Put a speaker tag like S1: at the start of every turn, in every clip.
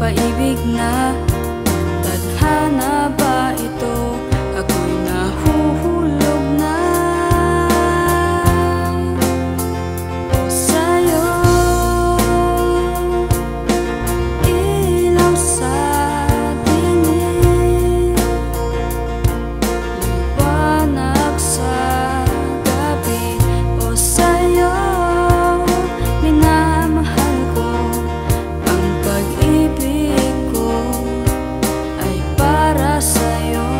S1: pampaibig na tadhana ba ito? Ako'y nahuhulog na o sa'yo. Ilaw sa dilim, liwanag sa gabi o sa'yo. Minamahal ko, ang pag-ibig ko ay para sa'yo.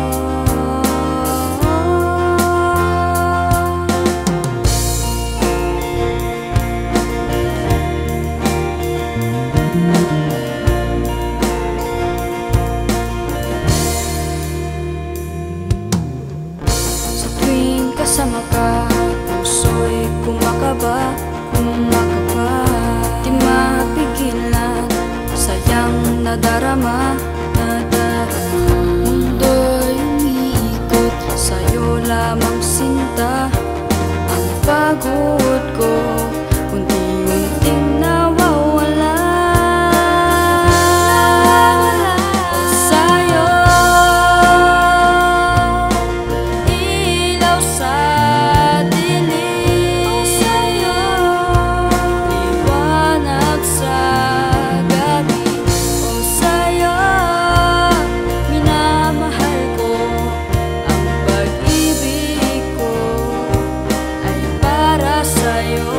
S1: Sa tuwing kasama ka, puso'y kumakaba, di mapigilan, sayang nadarama. Mundo'y umiikot, sa'yo lamang sinta. Ang pagod ko unti-unting nawawala o sa'yo. Ilaw sa dilim o sa'yo, liwanag sa gabi o sa'yo. Minamahal ko, ang pag-ibig ko ay para sa'yo.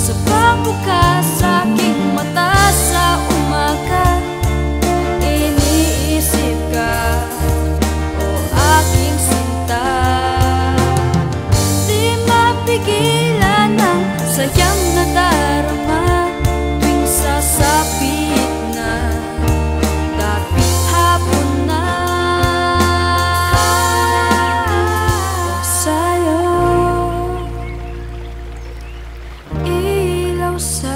S1: Sa pagbukas sa aking mata sa umaga, iniisip ka, o aking sinta. Di mapigilan ang sayang nadarama tuwing sasapit na dapit hapon na o sa'yo. Ilaw sa